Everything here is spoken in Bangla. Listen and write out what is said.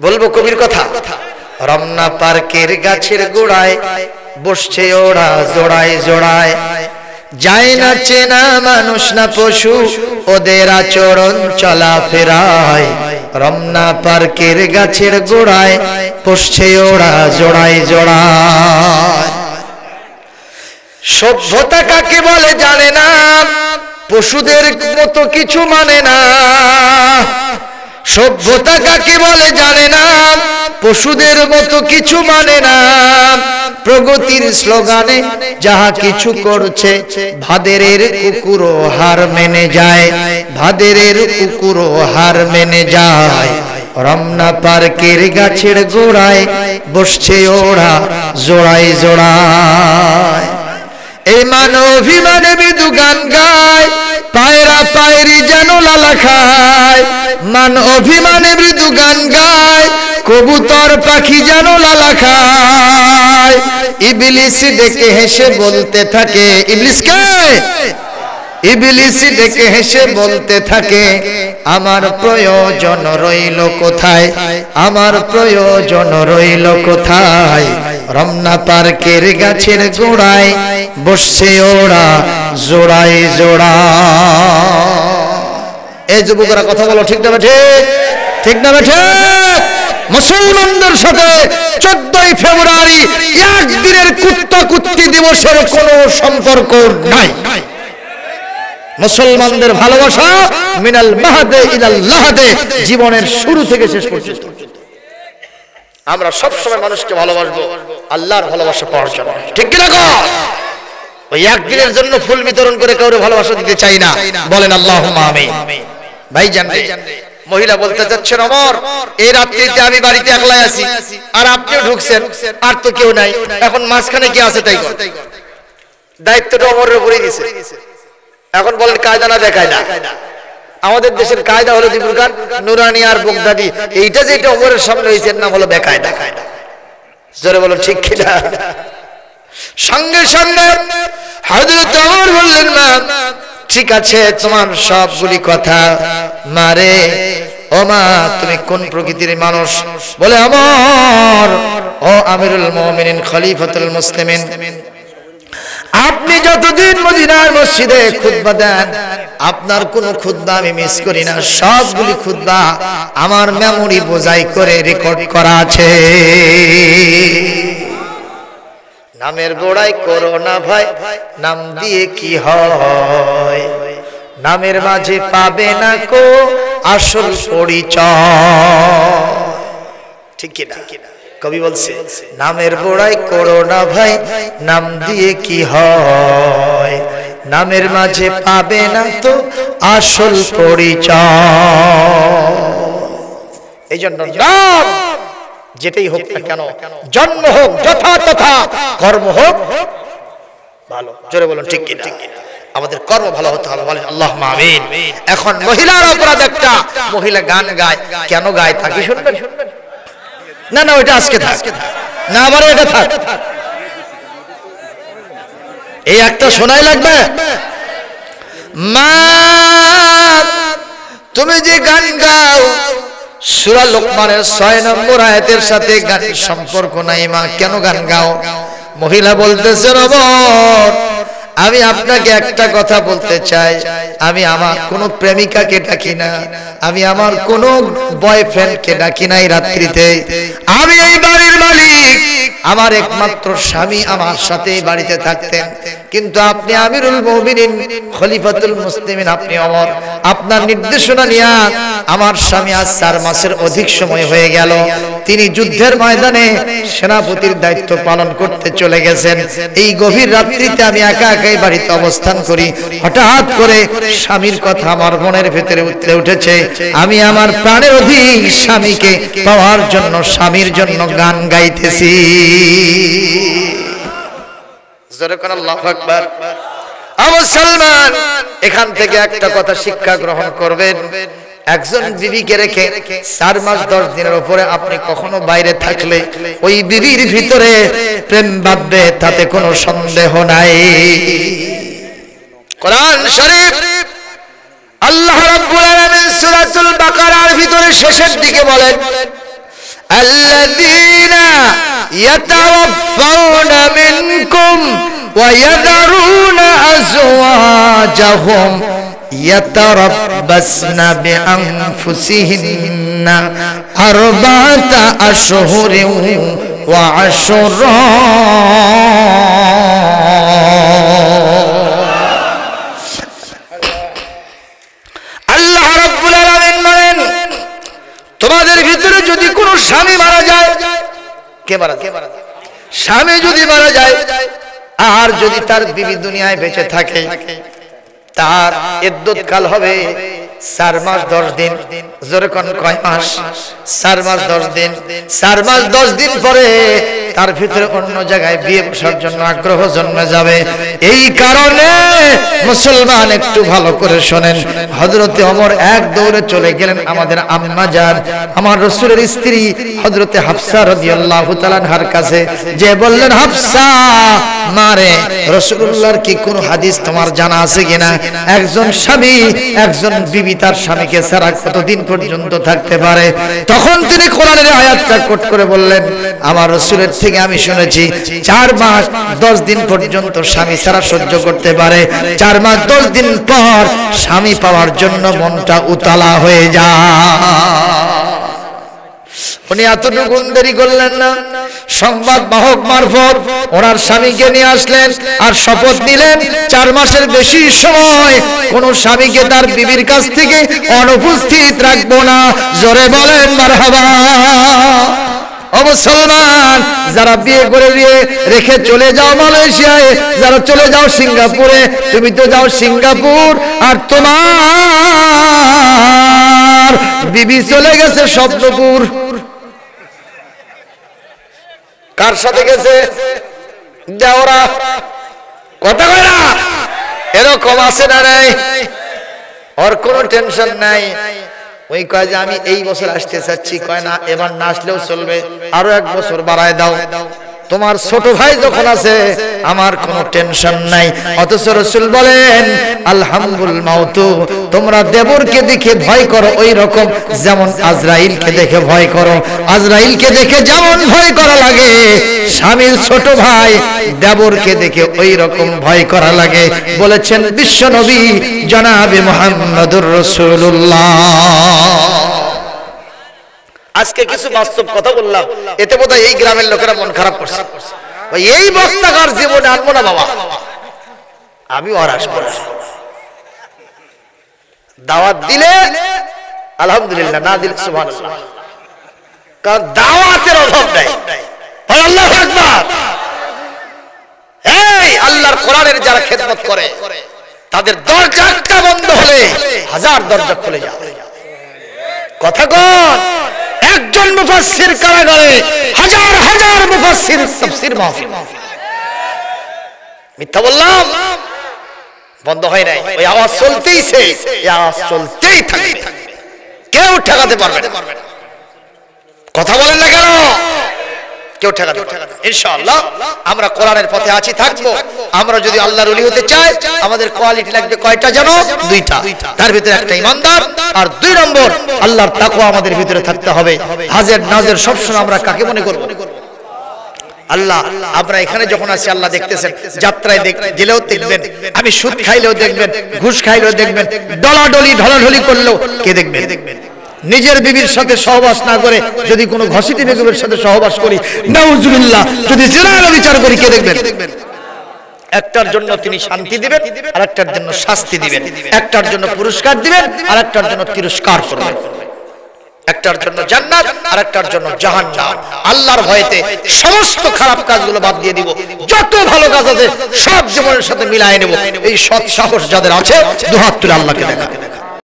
বলবো কবির কথা। রমনা পার্কের গাছের গোড়ায় বসছে ওরা জোড়ায় জোড়ায়, যায় না চেনা মানুষ না পশু ওদের আচরণ চলাফেরায়। রমনা পার্কের গাছের গোড়ায় বসছে ওরা জোড়ায় জোড়ায়। সভ্যতা কাকে বলে জানে না, পশুদের মতো কিছু মানে না। সভ্যতা কাকে বলে জানে না, পশুদের মতো কিছু মানে না। প্রগতির স্লোগানে যাহা কিছু করছে, ভাদেরের কুকুরও হার মেনে যায়, ভাদেরের কুকুরও হার মেনে যায়। রমনা পার্কের গাছের গোড়ায় বসছে ওরা জোড়ায় জোড়ায়। এই মান অভিমানে মৃদু গান গায়, পায়রা পায়রি যেন লালা খায়। মান অভিমানে মৃদু গান গায়, কবুতর পাখি যেন লালা খায়। ইবলিস ডেকে হেসে বলতে থাকে, ইবলিসকে ইবলিস ডেকে হেসে বলতে থাকে, আমার প্রয়োজন রইল কোথায়, আমার প্রয়োজন রইল কোথায়। রমনা পার্কের গাছের গোড়ায় বসছে ওরা জোড়ায় জোড়ায়। এই যুবকরা কথা বলো, ঠিক না বেঠে? ঠিক না বেঠে? মুসলমানদের সাথে 14ই ফেব্রুয়ারি একদিনের কুত্তা কুত্তি দিবসের কোনো সম্পর্ক নাই। মুসলমানদের ভালোবাসা মিনাল মাহাদে ইলাল লাহাদে, জীবনের শুরু থেকে শেষ পর্যন্ত আমরা সব সময় মানুষকে ভালোবাসবো আল্লাহর ভালোবাসা পাওয়ার জন্য, ঠিক কি না? ওই একদিনের জন্য ফুল বিতরণ করে কাউরে ভালোবাসা দিতে চাই না, বলেন আল্লাহুম্মা আমিন। ভাই জানবে মহিলা বলতে যাচ্ছেন, ওমর এই রাত্রিতে আমি বাড়িতে একলাই আছি আর আপনিও ঢুকছেন, আর তো কেউ নাই, এখন মাঝখানে কি আছে তাই কর। দায়িত্বটা ওমরের উপরেই দিয়েছে। এখন বলেন কায়দা না বেকায়দা? আমাদের দেশের কায়দা হলো দিবুরকান, নুরানি আর বগদাদি, এইটা যেটা ওমরের সামনে হয়েছে নাম হলো বেকায়দা। জোরে বলো ঠিক কিনা? সঙ্গে সঙ্গে হযরত ওমর বললেন, মা ঠিক আছে তোমার সবগুলি কথা, মারে ও মা তুমি কোন প্রকৃতির মানুষ? বলে ওমর ও আমিরুল মুমিনিন খলিফাতুল মুসলিমিন, আপনি যতদিন মদিনার মসজিদে খুতবা দেন আপনার কোন খুতবা আমি মিস করি না, সবগুলি খুতবা আমার মেমোরি বোঝাই করে রেকর্ড করা আছে। নামের গোড়ায় করো না ভাই, নাম দিয়ে কি হয়, নামের মাঝে পাবে না কো আসল পরিচয়, ঠিক কি না? কবি বলছে নামের গোড়ায় করো না ভাই, নাম দিয়ে কি হয়, নামের মাঝে পাবে না তো আসল পরিচয়। এই জন্য নাম যেটাই হোক না কেন, জন্ম হোক যথা তথা, কর্ম হোক ভালো। জোরে বলুন ঠিক কিনা? আমাদের কর্ম ভালো হতে হবে, বলেন আল্লাহুম্মা আমিন। এখন মহিলার অপরাধ একটা, মহিলা গান গায়, কেন গায় তা কি শুনবেন? না না ওইটা আজকে থাক না, আবার এটা থাক, এই একটা শোনাই লাগবে। মা তুমি যে গান গাও সূরা লোকমানের 6 নম্বর আয়াতের সাথে গানের সম্পর্ক নাই, মা কেন গান গাও? মহিলা বলতেছেন, ওমর আমি আপনাকে একটা কথা বলতে চাই, আমি আমার কোনো প্রেমিকাকে ডাকি না, আমি আমার কোনো বয়ফ্রেন্ডকে ডাকি নাই রাত্রিতে, আমি এই বাড়ির মালিক, আমার একমাত্র স্বামী আমার সাথে বাড়িতে থাকতেন, কিন্তু আপনি আমিরুল মুমিনিন খলিফাতুল মুসলিমিন, আপনি ওমর, আপনার নির্দেশনা নিয়ে আমার স্বামী আজ 4 মাসের অধিক সময় হয়ে গেল, তিনি যুদ্ধের ময়দানে সেনাপতির দায়িত্ব পালন করতে চলে গেছেন, এই গভীর রাত্রিতে আমি একা একাই বাড়িতে অবস্থান করি, হঠাৎ করে স্বামীর কথা আমার মনের ভেতরে উঠে উঠেছে, আমি আমার প্রাণের অধিক স্বামীকে পাওয়ার জন্য স্বামীর জন্য গান গাইতেছি। জোরে কোন আল্লাহু আকবার। মুসলমান এখান থেকে একটা কথা শিক্ষা গ্রহণ করবেন, একজন বিবিকে রেখে 4 মাস 10 দিনের উপরে আপনি কখনো বাইরে থাকলে ওই বিবির ভিতরে প্রেম বাঁধবে, তাতে কোনো সন্দেহ নাই। কোরআন শরীফ আল্লাহ রাব্বুল আলামিন সূরাতুল বাকারার ভিতরে শেষের দিকে বলেন, আল্লাযীনা ইয়াতাওয়াফাউনা মিনকুম ওয়া ইয়াযরুনা আযওয়াজাহুম يتربصن بأنفسهن أربعة أشهر وعشرا আল্লাহ রাব্বুল আলামিন বলেন তোমাদের ভিতরে যদি কোনো স্বামী মারা যায়, কে মারা যায়? স্বামী যদি মারা যায় আর যদি তার বিবি দুনিয়ায় বেঁচে থাকে, তার ইদ্দত কাল হবে 4 মাস 10 দিন। জোরে কোন কয় মাস? 4 মাস 10 দিন। 4 মাস 10 দিন পরে তার ভিতরে অন্য জায়গায় বিয়ে বসার জন্য আগ্রহ জন্মে যাবে। এই কারণে মুসলমান একটু ভালো করে শুনেন, হযরতে ওমর এক দৌড়ে চলে গেলেন আমাদের আম্মা জান, আমার রাসূলের স্ত্রী হযরতে হাফসা রাদিয়াল্লাহু তাআলা আনহার কাছে, যে বললেন, হাফসা মারে রাসূলুল্লাহর কি কোনো হাদিস তোমার জানা আছে কিনা? একজন স্বামী একজন বিবি তার স্বামীকে ছাড়া কতদিন পর্যন্ত থাকতে পারে? তখন তিনি কোরআনের আয়াতটা কোট করে বললেন, আমার রাসূলের থেকে আমি শুনেছি 4 মাস 10 দিন পর্যন্ত স্বামী ছাড়া সহ্য করতে পারে। 4 মাস 10 দিন পর স্বামী পাওয়ার জন্য মনটা উতালা হয়ে যায়। উনি এতটুকু দেরি করলেন না, সংবাদ বাহক মারফত ওনার স্বামীকে নিয়ে আসলেন আর শপথ নিলেন 4 মাসের বেশি সময় কোন স্বামীকে তার বিবির কাছ থেকে অনুপস্থিত রাখবো না। জোরে বলেন মারহাবা। ও মুসলমান, যারা বিয়ে করে দিয়ে রেখে চলে যাও মালয়েশিয়ায়, যারা চলে যাও সিঙ্গাপুরে, তুমি তো যাও সিঙ্গাপুর আর তোমার বিবি চলে গেছে স্বপ্নপুর। কার সাথে গেছে? দেওরা। কথা কয় না? এরকম আছে না নাই? ওর কোনো টেনশন নাই। ওই কয় যে আমি এই বছর আসতে চাচ্ছি, কয় না এবার না আসলেও চলবে, আরো 1 বছর বাড়ায় দাও। তোমার ছোট ভাই যখন আছে আমার কোনো টেনশন নাই। অথচ রাসূল বলেন, আলহামদুল মাউতু, তোমরা দেবরকে দেখে ভয় করো ওই রকম যেমন আজরাইলকে দেখে ভয় করো। আজরাইলকে দেখে যেমন ভয় করা লাগে, স্বামীর ছোট ভাই দেবরকে দেখে ওই রকম ভয় করা লাগে, বলেছেন বিশ্ব নবী জনাবে মুহাম্মদুর রাসূলুল্লাহ। আজকে কিছু বাস্তব কথা বললাম, এতে বোধহয় এই গ্রামের লোকেরা মন খারাপ করছে। এই বক্তাকার জীবনে আনবো না বাবা, আমি আর আসবো না। দাওয়াত দিলে আলহামদুলিল্লাহ, না দিলে সুবহানাল্লাহ। কারণ দাওয়াতের অভাব নাই। আল্লাহু আকবার। এই আল্লাহর কোরআনের যারা খেদমত করে তাদের দরজা একটা বন্ধ হলে 1000 দরজা খুলে যায়। কথা কোন? একজন মুফাসসির কারাগারে হাজার হাজার মুফাসসির তাফসীর মাহফিল। মিথ্যা বললাম? বন্ধ হয় নাই, ওই আওয়াজ চলতেইছে, এই আওয়াজ চলতেই থাকবে, কেউ ঠেকাতে পারবে না। কথা বলেন না কেন? কেউ ঠেকাতে পারবে না। ইনশাআল্লাহ আমরা কোরআনের পথে আছি, থাকবো। আমরা যদি আল্লাহর ওলি হতে চাই, আমাদের কোয়ালিটি লাগবে কয়টা জানো? 2টা। তার ভিতরে একটা ইমানদার, আর 2 নম্বর আল্লাহর তাকওয়া আমাদের ভিতরে থাকতে হবে। হাজের নাজের সবসময় আমরা কাকে মনে করব? আল্লাহ। আমরা এখানে যখন আছি আল্লাহ দেখতেছেন, যাত্রায় গেলেও দেখবেন, আমি সুদ খাইলেও দেখবেন, ঘুষ খাইলেও দেখবেন, ডলাডলি ঢলাঢলি করলেও কে দেখবেন? নিজের বিবির সাথে সহবাস না করে যদি কোনো ঘসিটি বেগমের সাথে সহবাস করি, নাউজুবিল্লাহ, যদি জিনার বিচার করি, কে দেখবেন? একটার জন্য তিনি শান্তি দিবেন আর একটার জন্য শাস্তি দিবেন, একটার জন্য পুরস্কার দিবেন আর একটার জন্য তিরস্কার করবেন, একটার জন্য জান্নাত আর একটার জন্য জাহান্নাম। আল্লাহর ভয়েতে সমস্ত খারাপ কাজগুলো বাদ দিয়ে দিব, যত ভালো কাজ আছে সব জীবনের সাথে মিলায় নেব। এই সৎ সাহস যাদের আছে দুহাত তুলে আল্লাহকে দেখা।